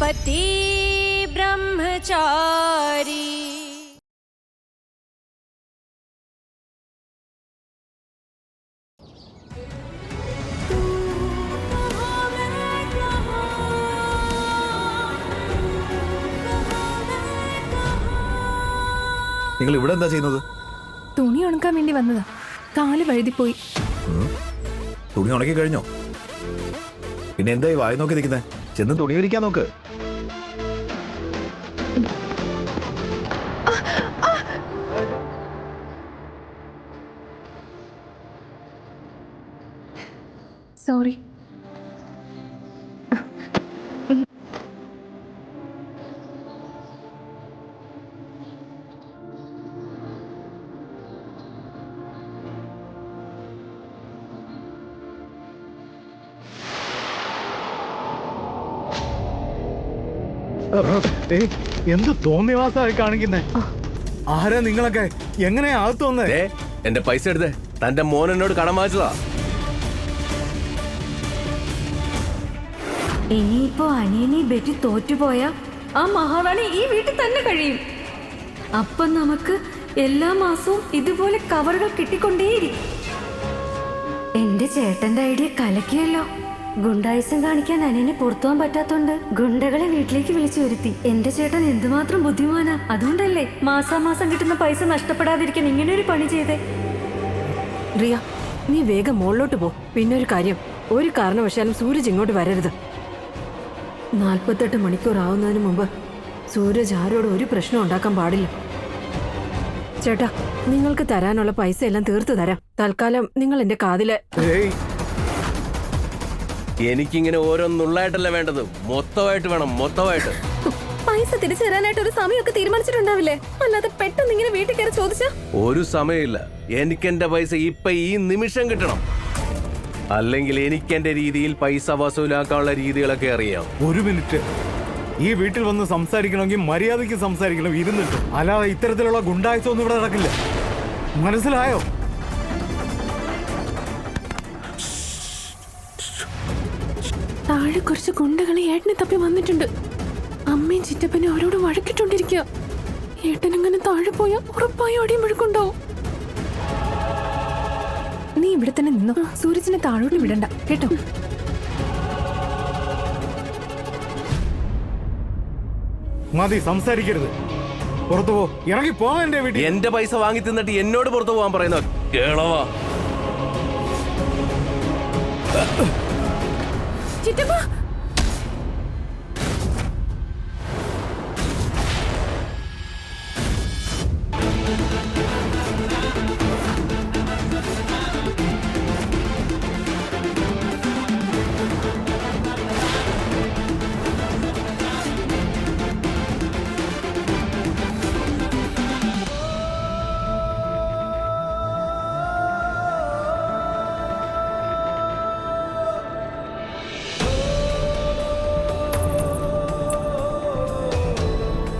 पति ब्रह्मचारी। നിങ്ങൾ ഇവിടെ എന്താ ചെയ്യുന്നത്? തുണി ഉണക്കാൻ വേണ്ടി വന്നതാ. കാല് വഴുതിപ്പോയി. തുണി ഉണക്കി കഴിഞ്ഞോ? പിന്നെ എന്തായി വായി നോക്കി നിൽക്കുന്നേ? ചെന്ന് തുണി വിരിക്കാൻ നോക്ക്. സോറി. എന്ത് തോന്നിവാസമായി കാണിക്കുന്നേ? ആരാ നിങ്ങളൊക്കെ? എങ്ങനെയാ അകത്ത് വന്നേ? എന്റെ പൈസ എടുത്തേ. തന്റെ മോൻ എന്നോട് കടം വാങ്ങിച്ചതാ. ഇനിയിപ്പോ അനിയനെ ബെറ്റി തോറ്റുപോയ ആ മഹാറാണി ഈ വീട്ടിൽ തന്നെ കഴിയും. അപ്പൊ നമുക്ക് എല്ലാ മാസവും ഇതുപോലെ കവറുകൾ കിട്ടിക്കൊണ്ടേയിരിക്കും. എന്റെ ചേട്ടന്റെ ഐഡിയ കലക്കിയല്ലോ. ഗുണ്ടായുസം കാണിക്കാൻ അനിയനെ പുറത്തുപോകാൻ പറ്റാത്തോണ്ട് ഗുണ്ടകളെ വീട്ടിലേക്ക് വിളിച്ചു വരുത്തി. എന്റെ ചേട്ടൻ എന്തുമാത്രം ബുദ്ധിമാനാ. അതുകൊണ്ടല്ലേ മാസാമാസം കിട്ടുന്ന പൈസ നഷ്ടപ്പെടാതിരിക്കാൻ ഇങ്ങനെ ഒരു പണി ചെയ്തേ. റിയ, നീ വേഗം മുകളിലോട്ട് പോ. പിന്നെ ഒരു കാര്യം, ഒരു കാരണവശാലും സൂരജ് ഇങ്ങോട്ട് വരരുത്. 48 മണിക്കൂർ ആവുന്നതിന് മുമ്പ് സൂരജ് ആരോടും ഒരു പ്രശ്നം ഉണ്ടാക്കാൻ പാടില്ല. ചേട്ടാ, നിങ്ങൾക്ക് തരാനുള്ള പൈസ എല്ലാം തീർത്തു തരാം. തൽക്കാലം നിങ്ങൾ എന്റെ കാതില്. എനിക്കിങ്ങനെ ഓരോന്നുള്ളായിട്ടല്ല വേണ്ടത്, മൊത്തമായിട്ട് വേണം. മൊത്തമായിട്ട് പൈസ തിരിച്ചു തരാനായിട്ട് ഒരു സമയമൊക്കെ തീരുമാനിച്ചിട്ടുണ്ടാവില്ലേ? അല്ലാതെ പെട്ടെന്ന് ഇങ്ങനെ വീട്ടിൽ കയറി ചോദിച്ചാ ഒരു സമയമില്ല. എനിക്കെന്റെ പൈസ ഇപ്പൊ ഈ നിമിഷം കിട്ടണം. അല്ലെങ്കിൽ എനിക്കെന്റെ രീതിയിൽ പൈസ വസൂലാക്കാനുള്ള രീതികളൊക്കെ അറിയാം. ഒരു മിനിറ്റ്, ഈ വീട്ടിൽ വന്ന് സംസാരിക്കണമെങ്കിൽ മര്യാദയ്ക്ക് സംസാരിക്കണം, ഇരുന്നിട്ട്. അല്ലാതെ ഇത്തരത്തിലുള്ള ഗുണ്ടായുസം ഒന്നും ഇവിടെ നടക്കില്ല. മനസ്സിലായോ? താഴെ കുറച്ച് ഗുണ്ടകളെ ഏട്ടനെ തപ്പി വന്നിട്ടുണ്ട്. അമ്മയും ചിറ്റപ്പനും അവരോട് വഴക്കിട്ടോണ്ടിരിക്കുക. ഏട്ടനങ്ങനെ താഴെ പോയാൽ ഉറപ്പായും അടിയും മുഴുക്കുണ്ടാവും. നീ ഇവിടെ തന്നെ നിന്നോ. സൂരജിനെ താഴോട്ട് വിടണ്ട കേട്ടോ. മതി, സംസാരിക്കരുത്. പുറത്തു പോ. ഇറങ്ങി പോവാൻ എന്റെ വീട്ടിൽ. എന്റെ പൈസ വാങ്ങി തിന്നിട്ട് എന്നോട് പുറത്തു പോകാൻ പറയുന്ന കേളവാ. ചിറ്റപ്പ,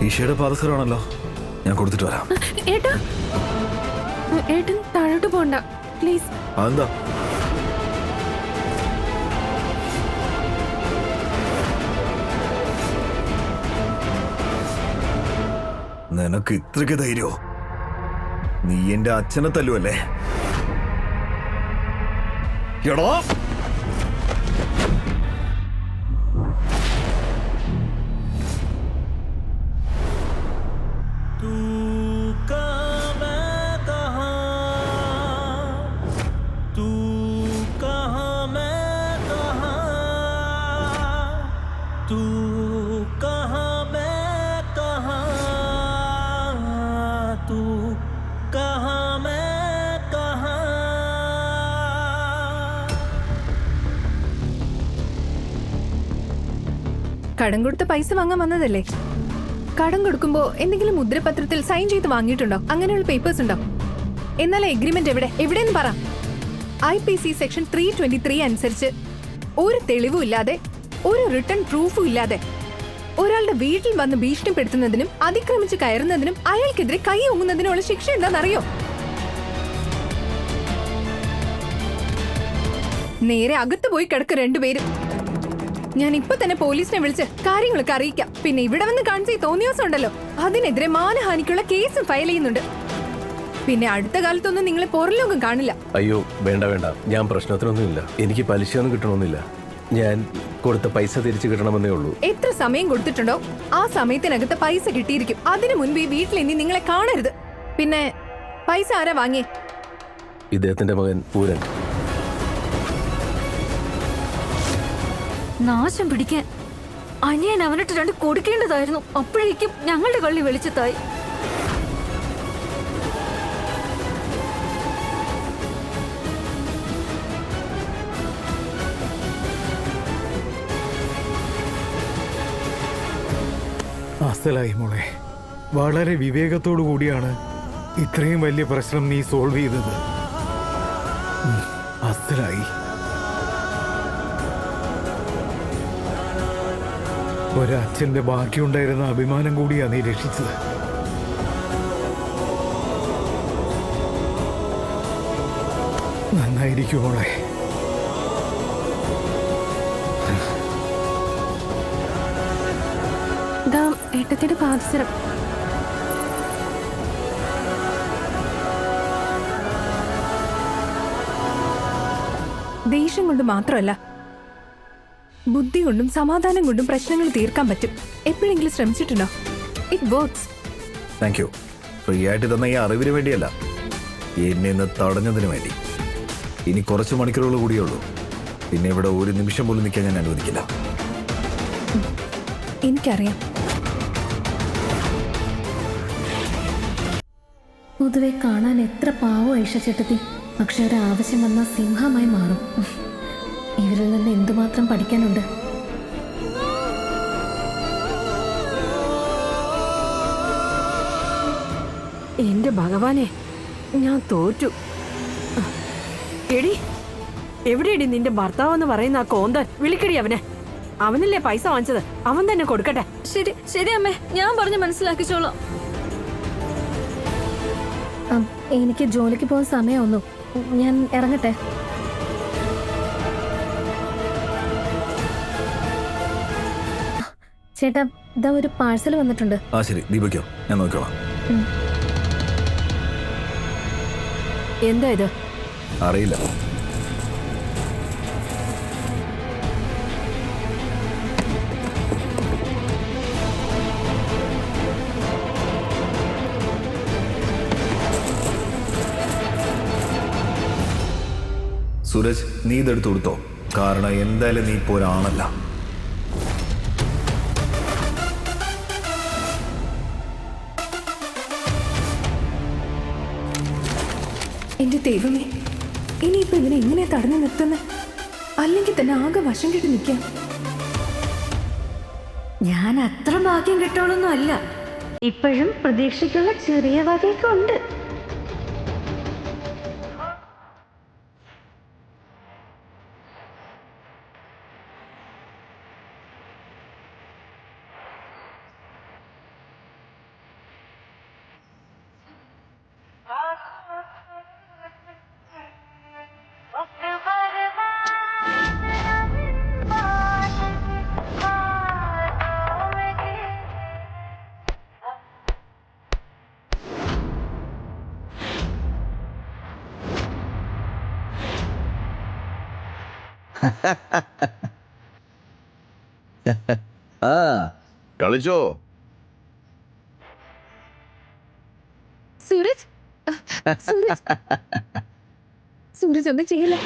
ഈശയുടെ പാദസരമാണല്ലോ, ഞാൻ കൊടുത്തിട്ട് വരാം. ഏട്ടാ, ഏട്ടൻ താഴോട്ട് പോണ്ട പ്ലീസ്. അതെന്താ? നിനക്ക് ഇത്രയ്ക്ക് ധൈര്യമോ? നീ എന്റെ അച്ഛനെ തല്ലുവല്ലേ? എടോ, കടം കൊടുത്ത പൈസ വാങ്ങാൻ വന്നതല്ലേ? കടം കൊടുക്കുമ്പോ എന്തെങ്കിലും മുദ്രപത്രത്തിൽ സൈൻ ചെയ്ത് വാങ്ങിയിട്ടുണ്ടോ? അങ്ങനെയുള്ള പേപ്പേഴ്സ് ഉണ്ടോ? എന്നാൽ എഗ്രിമെന്റ് എവിടെയെന്ന് പറ. IPC സെക്ഷൻ 323 അനുസരിച്ച് ഒരു തെളിവും ഇല്ലാതെ, ഒരു റിട്ടേൺ പ്രൂഫും ഇല്ലാതെ ഒരാളുടെ വീട്ടിൽ വന്ന് ഭീഷണിപ്പെടുത്തുന്നതിനും അതിക്രമിച്ച് കയറുന്നതിനും അയാൾക്കെതിരെ കൈ ഓങ്ങുന്നതിനുള്ള ശിക്ഷ എന്താണെന്നറിയോ? നേരെ അകത്ത് പോയി കിടക്ക് രണ്ടുപേരും. ഞാൻ ഇപ്പൊ തന്നെ പോലീസിനെ വിളിച്ച് കാര്യങ്ങളൊക്കെ അറിയിക്കാം. പിന്നെ ഇവിടെ വന്ന് കാണിച്ച ഈ തോന്നിയ ദിവസം ഉണ്ടല്ലോ, അതിനെതിരെ മാനഹാനിക്കുള്ള കേസും ഫയൽ ചെയ്യുന്നുണ്ട്. പിന്നെ അടുത്ത കാലത്തൊന്നും നിങ്ങളെ പുറലോകം കാണില്ല. അയ്യോ വേണ്ട വേണ്ട, ഞാൻ പ്രശ്നത്തിനൊന്നുമില്ല. എനിക്ക് പലിശയൊന്നും കിട്ടണമെന്നില്ല. ഞാൻ കൊടുത്ത പൈസ തിരിച്ചു കിട്ടണമെന്നേ ഉള്ളൂ. എത്ര സമയം കൊടുത്തിട്ടുണ്ടോ ആ സമയത്തിനകത്ത് പൈസ കിട്ടിയിരിക്കും. അതിനു മുൻപ് ഈ വീട്ടിൽ ഇനി നിങ്ങളെ കാണരുത്. പിന്നെ പൈസ ആരാ വാങ്ങിയേ? ഇദ്ദേഹത്തിന്റെ മകൻ പൂരൻ. നാശം പിടിക്കാൻ അനിയൻ അവനിട്ട് 2 കൊടുക്കേണ്ടതായിരുന്നു. അപ്പോഴേക്കും ഞങ്ങളുടെ കള്ളി വെളിച്ചത്തായി. അസലായി മോളെ, വളരെ വിവേകത്തോടു കൂടിയാണ് ഇത്രയും വലിയ പ്രശ്നം നീ സോൾവ് ചെയ്തത്. അസലായി. ഒരച്ഛന്റെ ബാക്കിയുണ്ടായിരുന്ന അഭിമാനം കൂടിയാ നീ രക്ഷിച്ചത്. നന്നായിരിക്കും മോളെ. ഏട്ടത്തിയുടെ പാദസരം. ദേഷ്യം കൊണ്ട് മാത്രമല്ല, ബുദ്ധി കൊണ്ടും സമാധാനം കൊണ്ടും പ്രശ്നങ്ങൾ തീർക്കാൻ പറ്റും. എപ്പോഴെങ്കിലും ശ്രമിച്ചിട്ടുണ്ടോ? It works. Thank you. Free ആയിട്ട് തന്ന ഈ അറിവിന് വേണ്ടിയല്ല, എന്നെ ഇന്ന് തടഞ്ഞതിന് വേണ്ടി. ഇനി കുറച്ച് മണിക്കൂറുകൾ കൂടിയേ ഉള്ളൂ. പിന്നെ ഇവിടെ ഒരു നിമിഷം പോലും നിൽക്കാൻ ഞാൻ അനുവദിക്കില്ല. എനിക്കറിയാം. പൊതുവെ കാണാൻ എത്ര പാവോ ഐഷ ചേട്ടത്തി, പക്ഷെ ഒരാവശ്യം വന്നാൽ സിംഹമായി മാറും. ഇവരിൽ നിന്ന് എന്തുമാത്രം പഠിക്കാനുണ്ട്. എന്റെ ഭഗവാനെ, ഞാൻ തോറ്റു. എടി, എവിടെയടി നിന്റെ ഭർത്താവെന്ന് പറയുന്ന ആ കോന്തൻ? വിളിക്കടി അവനെ. അവനല്ലേ പൈസ വാങ്ങിച്ചത്, അവൻ തന്നെ കൊടുക്കട്ടെ. ശരി ശരി അമ്മേ, ഞാൻ പറഞ്ഞ് മനസ്സിലാക്കിച്ചോളാം. എനിക്ക് ജോലിക്ക് പോകാൻ സമയമൊന്നു, ഞാൻ ഇറങ്ങട്ടെ. ചേട്ടാ, ഇതാ ഒരു പാഴ്സൽ വന്നിട്ടുണ്ട്. ആ ശരി, ദീപയ്ക്കോ? ഞാൻ നോക്കിക്കോളാം. എന്താ ഇത്? അറിയില്ല. സൂരജ്, നീ ഇതെടുത്ത് കൊടുത്തോ. കാരണം എന്തായാലും നീ ഇപ്പോൾ ഒരാണല്ല. എന്റെ ദൈവമേ, ഇനിയിപ്പോ ഇവനെ എങ്ങനെ തടഞ്ഞു നിർത്തുന്നത്? അല്ലെങ്കിൽ തന്നെ ആകെ വശം കെട്ടി നിൽക്കാം. ഞാൻ അത്ര ഭാഗ്യം കിട്ടണമെന്നൊന്നും അല്ല. ഇപ്പോഴും പ്രതീക്ഷയ്ക്കുള്ള ചെറിയ വകയൊക്കെ ഉണ്ട്. കളിച്ചോ? സൂരജ്, സൂരജ്, സൂരജ് ഒന്നും ചെയ്യല്ല.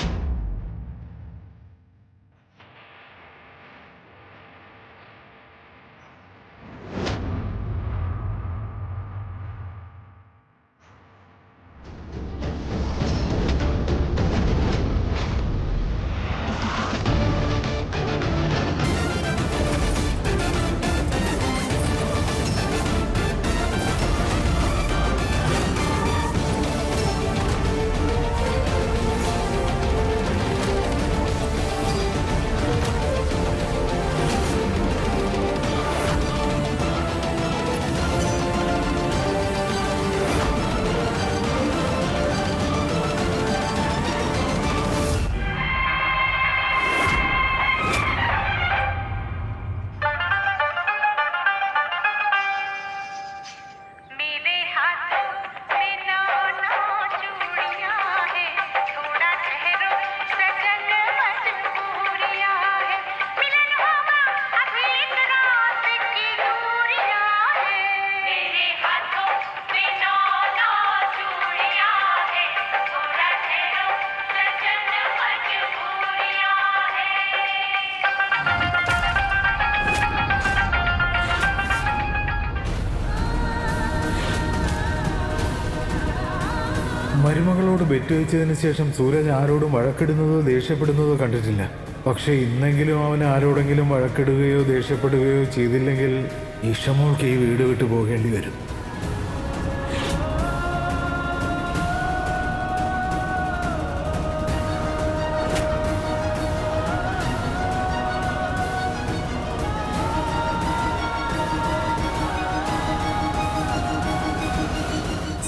മരുമകളോട് ബെറ്റ് വെച്ചതിന് ശേഷം സൂരജ് ആരോടും വഴക്കിടുന്നതോ ദേഷ്യപ്പെടുന്നതോ കണ്ടിട്ടില്ല. പക്ഷെ ഇന്നെങ്കിലും അവൻ ആരോടെങ്കിലും വഴക്കിടുകയോ ദേഷ്യപ്പെടുകയോ ചെയ്തില്ലെങ്കിൽ ഇഷമോൾക്ക് ഈ വീട് വിട്ടു പോകേണ്ടി വരും.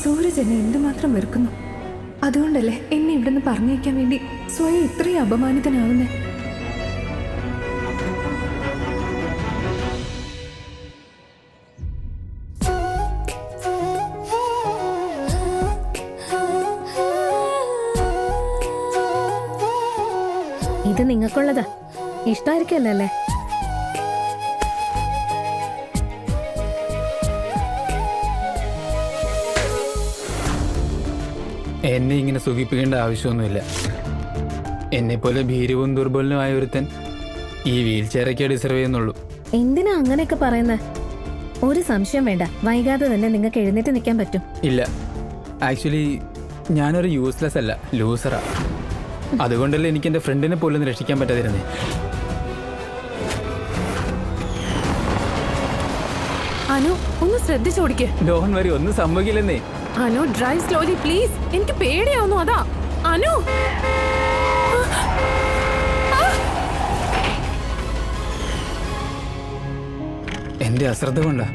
സൂരജ് എന്നെ എന്തുമാത്രം വെറുക്കുന്നു. അതുകൊണ്ടല്ലേ എന്നെ ഇവിടുന്ന് പറഞ്ഞേക്കാൻ വേണ്ടി സ്വയം ഇത്രയും അപമാനിതനാവുന്നേ. ഇത് നിങ്ങൾക്കുള്ളതാ, ഇഷ്ടമായിരിക്കല്ലോ അല്ലേ? എന്നെ ഇങ്ങനെ സുഖിപ്പിക്കേണ്ട ആവശ്യമൊന്നുമില്ല. എന്നെപ്പോലെ ഭീരുവും ദുർബലനുമായ ഒരുത്തൻ ഈ വീൽ ചെയറൊക്കെ ഡിസർവ് ചെയ്യുന്നുള്ളൂ. എന്തിനാ അങ്ങനെയൊക്കെ പറയുന്നത്? ഒരു സംശയം വേണ്ട, വൈകാതെ തന്നെ നിങ്ങൾക്ക് എഴുന്നേറ്റ് നിൽക്കാൻ പറ്റും. ഇല്ല, ആക്ച്വലി ഞാനൊരു യൂസ്ലെസ് അല്ല, ലൂസറാ. അതുകൊണ്ടല്ലേ എനിക്ക് എൻ്റെ ഫ്രണ്ടിനെ പോലും ഒന്ന് രക്ഷിക്കാൻ പറ്റാതിരുന്നേ. അനു ഒന്ന് ശ്രദ്ധിച്ചോടിക്ക്. ഡോൺ വരി, ഒന്നും സംഭവിക്കില്ലെന്നേ. Anu drive slowly please. എനിക്ക് പേടിയാവുന്നു, അതാ. അനു എൻ്റെ അശ്രദ്ധ കൊണ്ടാ.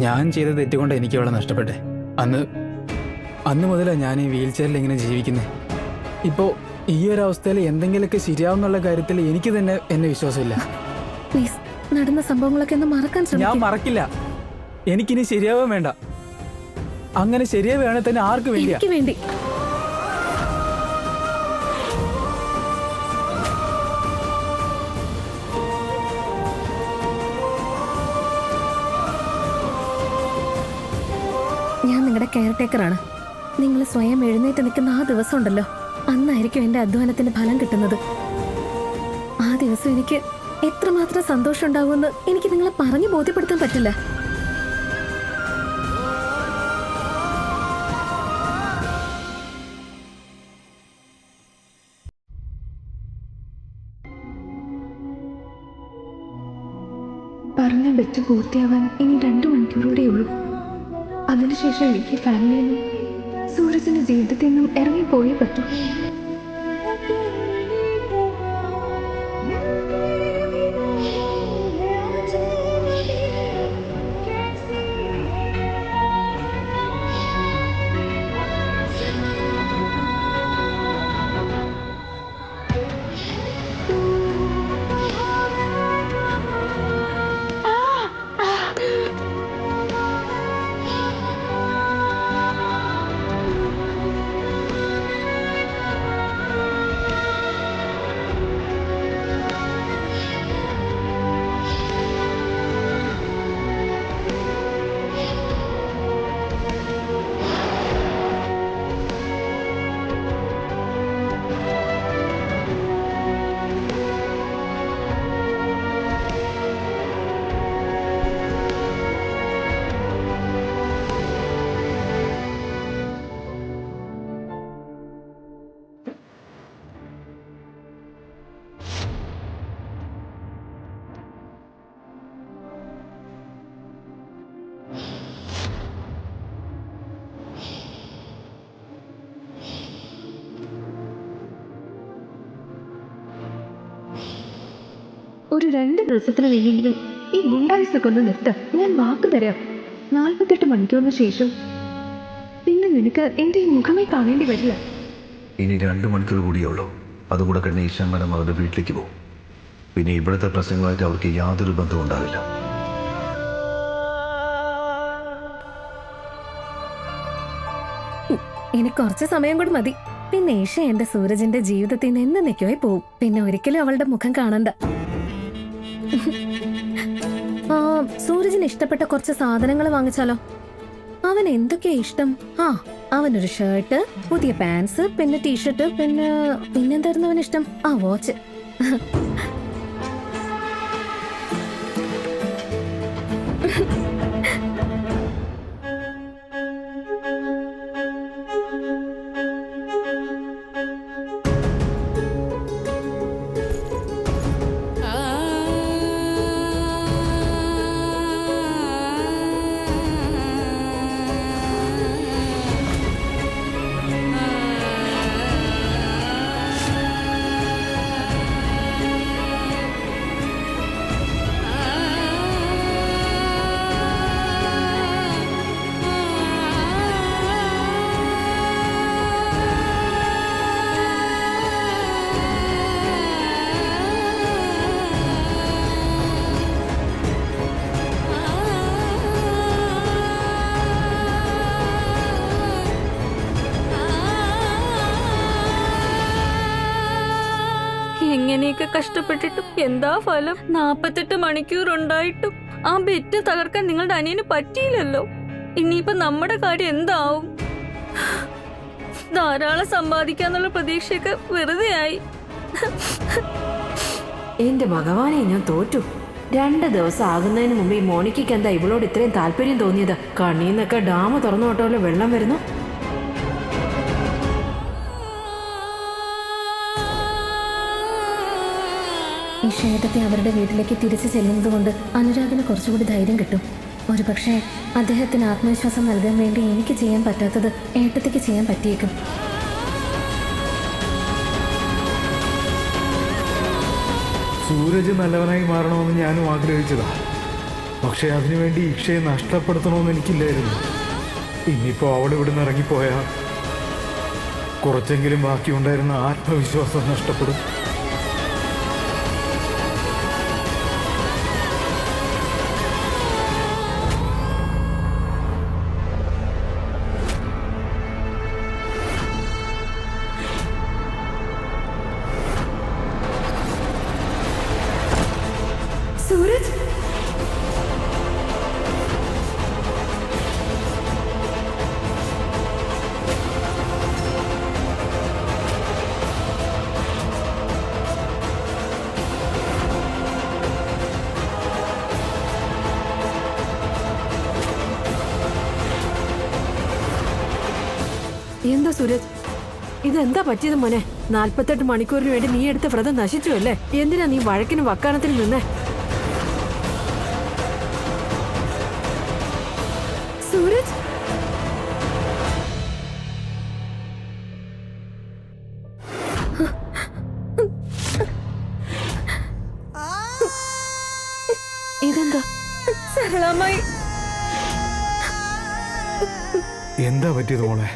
ഞാൻ ചെയ്ത തെറ്റുകൊണ്ട് എനിക്ക് അവളെ നഷ്ടപ്പെട്ടെ. അന്ന് മുതലാണ് ഞാൻ ഈ വീൽ ചെയറിൽ ഇങ്ങനെ ജീവിക്കുന്നത്. ഇപ്പോൾ ഈ ഒരു അവസ്ഥയിൽ എന്തെങ്കിലുമൊക്കെ ശരിയാവുന്നുള്ള കാര്യത്തിൽ എനിക്ക് തന്നെ എന്നെ വിശ്വാസമില്ല. പ്ലീസ്, നടന്ന സംഭവങ്ങളൊക്കെ ഒന്ന് മറക്കാൻ ഞാൻ ശ്രമിക്കും. മറക്കില്ല. എനിക്കിനി ശരിയാവാൻ വേണ്ട. അങ്ങനെ ശരിയാവുകയാണെങ്കിൽ തന്നെ ആർക്ക് വേണ്ടിയാ? എനിക്ക് വേണ്ടി. ഞാൻ നിങ്ങളുടെ കെയർ ടേക്കറാണ്. നിങ്ങൾ സ്വയം എഴുന്നേറ്റ് നിൽക്കുന്ന ആ ദിവസം ഉണ്ടല്ലോ, അന്നായിരിക്കും എൻ്റെ അധ്വാനത്തിന് ഫലം കിട്ടുന്നത്. ആ ദിവസം എനിക്ക് എത്രമാത്രം സന്തോഷം ഉണ്ടാകുമെന്ന് എനിക്ക് നിങ്ങളെ പറഞ്ഞു ബോധ്യപ്പെടുത്താൻ പറ്റില്ല. പറഞ്ഞ ബെറ്റ് പൂർത്തിയാവാൻ ഇനി 2 മണിക്കൂറൂടെ ഉള്ളൂ. അതിനുശേഷം എനിക്ക് ഫാമിലിയിൽ നിന്നും സൂരജിന്റെ ജീവിതത്തിൽ നിന്നും ഇറങ്ങിപ്പോയേ പറ്റൂ. ഒരു 2 ദിവസത്തിന് വേണ്ടിയെങ്കിലും ഈ ഗുണ്ടായുസൊക്കെ ഒന്ന് നിർത്ത. ഞാൻ വാക്ക് തരാം, 48 മണിക്കൂറിന് ശേഷം പിന്നെ നിനക്ക് എൻ്റെ ഈ മുഖമേ കാണേണ്ടി വരില്ല. ഇനി 2 മണിക്കൂർ കൂടിയേ ഉള്ളൂ. അതുകൂടെ കഴിഞ്ഞ് ഈശാൻ മാഡം അവരുടെ വീട്ടിലേക്ക് പോകും. പിന്നെ ഇവിടുത്തെ പ്രശ്നങ്ങളായിട്ട് അവർക്ക് യാതൊരു ബന്ധവും ഉണ്ടാവില്ല. എനിക്ക് കുറച്ച് സമയം കൂടി മതി. പിന്നെ ഈഷ എന്റെ സൂരജിന്റെ ജീവിതത്തിൽ നിന്ന് എന്നേക്കുമായി പോവും. പിന്നെ ഒരിക്കലും അവളുടെ മുഖം കാണണ്ട. സൂരജിന് ഇഷ്ടപ്പെട്ട കുറച്ച് സാധനങ്ങൾ വാങ്ങിച്ചാലോ? അവൻ എന്തൊക്കെയാ ഇഷ്ടം? അവനൊരു ഷർട്ട്, പുതിയ പാൻസ്, പിന്നെ ടീഷർട്ട്, പിന്നെന്തായിരുന്നു അവന് ഇഷ്ടം? വാച്ച്. ഇങ്ങനെയൊക്കെ കഷ്ടപ്പെട്ടിട്ടും എന്താ ഫലം? 48 മണിക്കൂർ ഉണ്ടായിട്ടും ആ ബെറ്റ് തകർക്കാൻ നിങ്ങളുടെ അനിയന് പറ്റിയില്ലല്ലോ. ഇനിയിപ്പൊ നമ്മുടെ കാര്യം എന്താവും? ധാരാളം സമ്പാദിക്കാന്നുള്ള പ്രതീക്ഷയൊക്കെ വെറുതെ ആയി. എന്റെ ഭഗവാനെ, ഞാൻ തോറ്റു. 2 ദിവസം ആകുന്നതിന് മുമ്പ് ഈ മോണിക്കയ്ക്ക് എന്താ ഇവളോട് ഇത്രയും താല്പര്യം തോന്നിയത്? കണ്ണീന്നൊക്കെ ഡാം തുറന്നു വിട്ട വെള്ളം വരുന്നു. ഈ ക്ഷേത്രത്തെ അവരുടെ വീട്ടിലേക്ക് തിരിച്ചു ചെല്ലുന്നത് കൊണ്ട് അനുരാഗിന് കുറച്ചുകൂടി ധൈര്യം കിട്ടും. ഒരുപക്ഷെ അദ്ദേഹത്തിന് ആത്മവിശ്വാസം നൽകാൻ വേണ്ടി എനിക്ക് ചെയ്യാൻ പറ്റാത്തത് ഏട്ടത്തിക്ക് ചെയ്യാൻ പറ്റിയേക്കും. സൂരജ് നല്ലവനായി മാറണമെന്ന് ഞാനും ആഗ്രഹിച്ചതാ. പക്ഷെ അതിനുവേണ്ടി ഇക്ഷയെ നഷ്ടപ്പെടുത്തണമെന്ന് എനിക്കില്ലായിരുന്നു. ഇനിയിപ്പോ അവൾ ഇവിടുന്ന് ഇറങ്ങിപ്പോയാൽ കുറച്ചെങ്കിലും ബാക്കിയുണ്ടായിരുന്ന ആത്മവിശ്വാസം നഷ്ടപ്പെടും. സൂരജ്, എന്താ സൂരജ്, ഇതെന്താ പറ്റിയത് മോനെ? 48 മണിക്കൂറിന് വേണ്ടി നീ എടുത്ത വ്രതം നശിച്ചു അല്ലേ? എന്തിനാ നീ വഴക്കിനും വക്കാണത്തിനും നിന്നേ? സൂരജ്, ഇതെന്താ? സരളമായി എന്താ പറ്റിയത് മോളെ?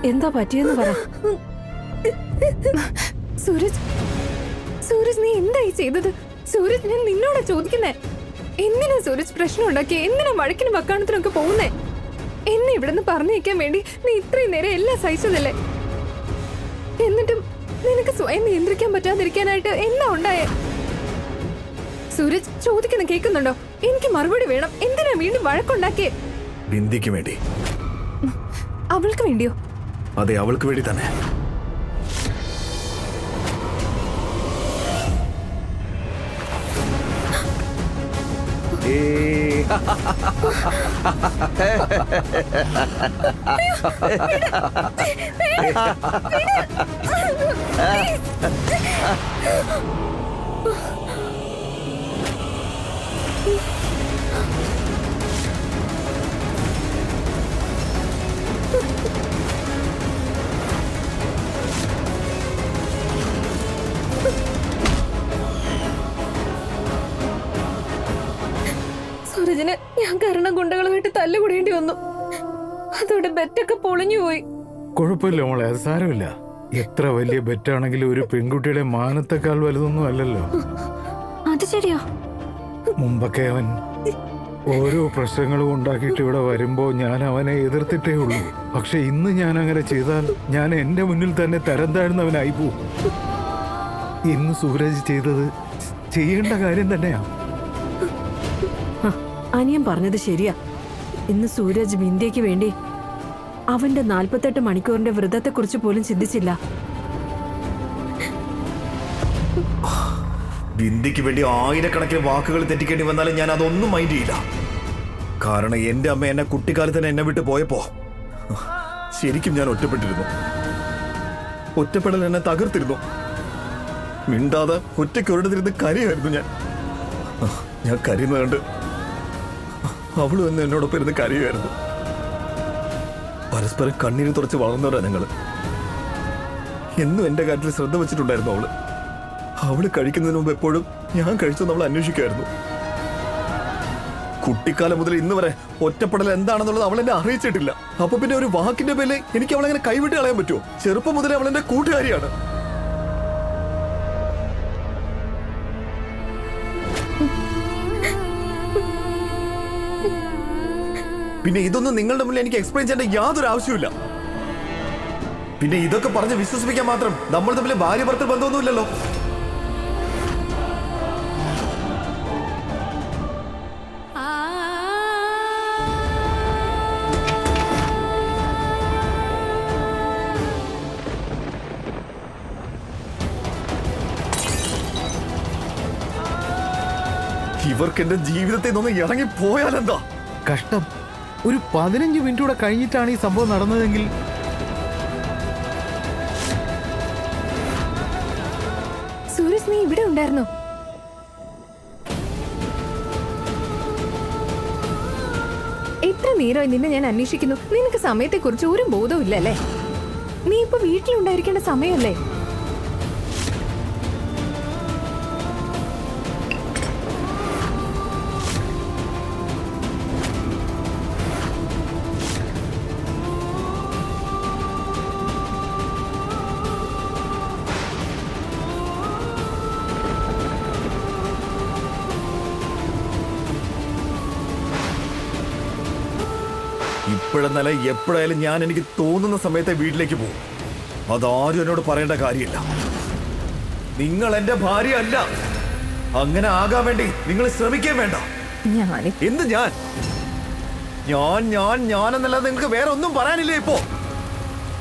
എന്താ പറ്റിയെന്ന് പറ. സൂരജ്, സൂരജ്, നീ എന്തായി ചെയ്തത്? സൂരജ്, ഞാൻ നിന്നോടാ ചോദിക്കുന്നേ. എന്തിനാ സൂരജ് പ്രശ്നം ഉണ്ടാക്കി? എന്തിനാ വഴക്കിനും വക്കാണത്തിനൊക്കെ പോകുന്നേ? എന്നെ ഇവിടെ നിന്ന് പറഞ്ഞേക്കാൻ വേണ്ടി നീ ഇത്രയും നേരം എല്ലാം സഹിച്ചതല്ലേ? എന്നിട്ടും നിനക്ക് സ്വയം നിയന്ത്രിക്കാൻ പറ്റാതിരിക്കാനായിട്ട് എന്താ ഉണ്ടായേ? സൂരജ്, ചോദിക്കുന്ന കേൾക്കുന്നുണ്ടോ? എനിക്ക് മറുപടി വേണം. എന്തിനാ വീണ്ടും വഴക്കുണ്ടാക്കിയേ? ബിന്ദിക്ക് വേണ്ടി. അവൾക്ക് വേണ്ടിയോ? അതെ, അവൾക്ക് വേണ്ടി തന്നെ. സൂരജിന് ഞാൻ കാരണം ഗുണ്ടകളുമായിട്ട് തല്ലുകൂടേണ്ടി വന്നു. അതോടെ ബെറ്റൊക്കെ പൊളിഞ്ഞുപോയി. കുഴപ്പമില്ല മോളെ, അത് സാരമില്ല. എത്ര വലിയ ബെറ്റാണെങ്കിലും ഒരു പെൺകുട്ടിയുടെ മാനത്തെക്കാൾ വലുതൊന്നും അല്ലല്ലോ. അത് ശരിയാ. മുമ്പൊക്കെ അവൻ ഓരോ പ്രശ്നങ്ങളും ഉണ്ടാക്കിയിട്ട് ഇവിടെ വരുമ്പോ ഞാൻ അവനെ എതിർത്തിട്ടേ ഉള്ളൂ. പക്ഷെ ഇന്ന് ഞാൻ അങ്ങനെ ചെയ്താൽ ഞാൻ എന്റെ മുന്നിൽ തന്നെ തരം താഴ്ന്നവനായി പോവും. ഇന്ന് സൂരജ് ചെയ്തത് ചെയ്യേണ്ട കാര്യം തന്നെയാ. അനിയൻ പറഞ്ഞത് ശരിയാ. ഇന്ന് സൂരജ് ബിന്ദിയയ്ക്ക് വേണ്ടി അവന്റെ 48 മണിക്കൂറിന്റെ വ്രതത്തെക്കുറിച്ച് പോലും ചിന്തിച്ചില്ല. ബിന്ദിക്ക് വേണ്ടി ആയിരക്കണക്കിന് വാക്കുകൾ തെറ്റിക്കേണ്ടി വന്നാലും ഞാൻ അതൊന്നും മൈൻഡ് ചെയ്യില്ല. കാരണം എന്റെ അമ്മ എന്നെ കുട്ടിക്കാലത്ത് തന്നെ എന്നെ വിട്ട് പോയപ്പോ ശരിക്കും ഞാൻ ഒറ്റപ്പെട്ടിരുന്നു. ഒറ്റപ്പെടൽ എന്നെ തകർത്തിരുന്നു. മിണ്ടാതെ ഒറ്റയ്ക്ക് ഒരിടത്തിരുന്ന് കരയായിരുന്നു ഞാൻ കരയുന്നത് കണ്ട് അവളും എന്ന് എന്നോടൊപ്പം ഇരുന്ന് കരയുമായിരുന്നു. പരസ്പരം കണ്ണീര് തുറച്ച് വളർന്നവരാ ഞങ്ങള്. എന്നും എന്റെ കാര്യത്തിൽ ശ്രദ്ധ വെച്ചിട്ടുണ്ടായിരുന്നു അവള് കഴിക്കുന്നതിന് മുമ്പ് എപ്പോഴും ഞാൻ കഴിച്ചെന്ന് അവൾ അന്വേഷിക്കുമായിരുന്നു. കുട്ടിക്കാലം മുതൽ ഇന്ന് വരെ ഒറ്റപ്പെടൽ എന്താണെന്നുള്ളത് അവൾ എന്നെ അറിയിച്ചിട്ടില്ല. അപ്പൊ പിന്നെ ഒരു വാക്കിന്റെ പേരിൽ എനിക്ക് അവളെങ്ങനെ കൈവിട്ട് കളയാൻ പറ്റുമോ? ചെറുപ്പം മുതലേ അവൾ എന്റെ കൂട്ടുകാരിയാണ്. പിന്നെ ഇതൊന്നും നിങ്ങളുടെ മുന്നിൽ എനിക്ക് എക്സ്പ്ലെയിൻ ചെയ്യേണ്ട യാതൊരു ആവശ്യമില്ല. പിന്നെ ഇതൊക്കെ പറഞ്ഞ് വിശ്വസിപ്പിക്കാൻ മാത്രം നമ്മൾ തമ്മിൽ ഭാര്യ ഭർത്തൃ ബന്ധമൊന്നുമില്ലല്ലോ. ഇവർക്ക് എന്റെ ജീവിതത്തിൽ നിന്ന് ഇറങ്ങി പോയാലെന്താ? കഷ്ടം. ഒരു 15 മിനിറ്റ് കൂടെ കഴിഞ്ഞിട്ടാണ് ഈ സംഭവം നടന്നതെങ്കിൽ സൂരജ്, നീ ഇവിടെ ഉണ്ടായിരുന്നോ? എത്ര നേരമായി നിന്നെ ഞാൻ അന്വേഷിക്കുന്നു. നിനക്ക് സമയത്തെക്കുറിച്ച് ഒരു ബോധവും ഇല്ലല്ലേ? നീ ഇപ്പൊ വീട്ടിലുണ്ടായിരിക്കേണ്ട സമയമല്ലേ? ഇപ്പോഴെന്നല്ല എപ്പോഴായാലും ഞാൻ എനിക്ക് തോന്നുന്ന സമയത്തെ വീട്ടിലേക്ക് പോകും. അതാരും എന്നോട് പറയേണ്ട കാര്യമില്ല. നിങ്ങൾ എന്റെ ഭാര്യ അല്ല. അങ്ങനെ ആകാൻ വേണ്ടി നിങ്ങൾ ശ്രമിക്കാൻ വേണ്ട. എന്ത് ഞാൻ ഞാൻ ഞാൻ ഞാൻ എന്നല്ലാതെ നിങ്ങൾക്ക് വേറെ ഒന്നും പറയാനില്ലേ? ഇപ്പോ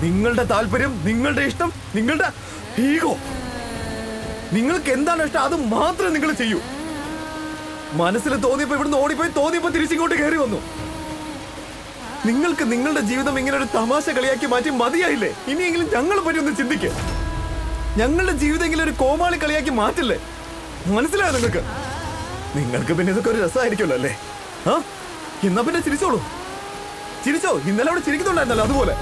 നിങ്ങളുടെ താല്പര്യം, നിങ്ങളുടെ ഇഷ്ടം, നിങ്ങളുടെ ഈഗോ, നിങ്ങൾക്ക് എന്താണ് ഇഷ്ടം അത് മാത്രമേ നിങ്ങൾ ചെയ്യൂ. മനസ്സിൽ തോന്നിയപ്പോ ഇവിടുന്ന് ഓടിപ്പോയി, തോന്നിയപ്പോ തിരിച്ചിങ്ങോട്ട് കയറി വന്നു. നിങ്ങൾക്ക് നിങ്ങളുടെ ജീവിതം ഇങ്ങനെ ഒരു തമാശ കളിയാക്കി മാറ്റി മതിയായില്ലേ? ഇനിയെങ്കിലും ഞങ്ങളെ പറ്റി ഒന്ന് ചിന്തിക്കുക. ഞങ്ങളുടെ ജീവിതം എങ്കിലും ഒരു കോമാളി കളിയാക്കി മാറ്റില്ലേ? മനസ്സിലായോ നിങ്ങൾക്ക്? നിങ്ങൾക്ക് പിന്നെ ഇതൊക്കെ ഒരു രസമായിരിക്കുമല്ലോ അല്ലേ? ആ എന്നാ പിന്നെ ചിരിച്ചോളൂ, ചിരിച്ചോ. ഇന്നലെ അവിടെ ചിരിക്കുന്നുണ്ടായിരുന്നല്ലോ. അതുപോലെ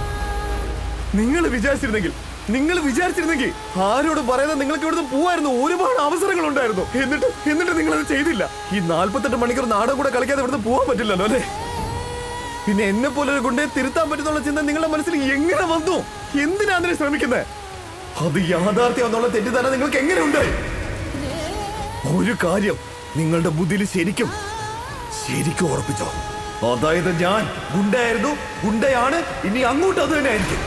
നിങ്ങൾ വിചാരിച്ചിരുന്നെങ്കിൽ ആരോട് പറയുന്നത് നിങ്ങൾക്ക് ഇവിടുന്ന് പോവായിരുന്നു. ഒരുപാട് അവസരങ്ങൾ ഉണ്ടായിരുന്നു. എന്നിട്ട് നിങ്ങളത് ചെയ്തില്ല. ഈ 48 മണിക്കൂർ നാടകം കൂടെ കളിക്കാതെ ഇവിടുന്ന് പോകാൻ പറ്റില്ലല്ലോ അല്ലേ? പിന്നെ എന്നെ പോലൊരു ഗുണ്ടയെ തിരുത്താൻ പറ്റുന്നുള്ള ചിന്ത നിങ്ങളുടെ മനസ്സിൽ എങ്ങനെ വന്നു? എന്തിനാ അതിനെ ശ്രമിക്കുന്നത്? അത് യാഥാർത്ഥ്യം എന്നുള്ള തെറ്റിദ്ധാരണ നിങ്ങൾക്ക് എങ്ങനെ ഉണ്ടായി? ഒരു കാര്യം നിങ്ങളുടെ ബുദ്ധിയിൽ ശരിക്കും ഉറപ്പിച്ചോ. അതായത് ഞാൻ ഗുണ്ടയായിരുന്നു, ഗുണ്ടയാണ്, ഇനി അങ്ങോട്ട് അത് തന്നെ ആയിരിക്കും.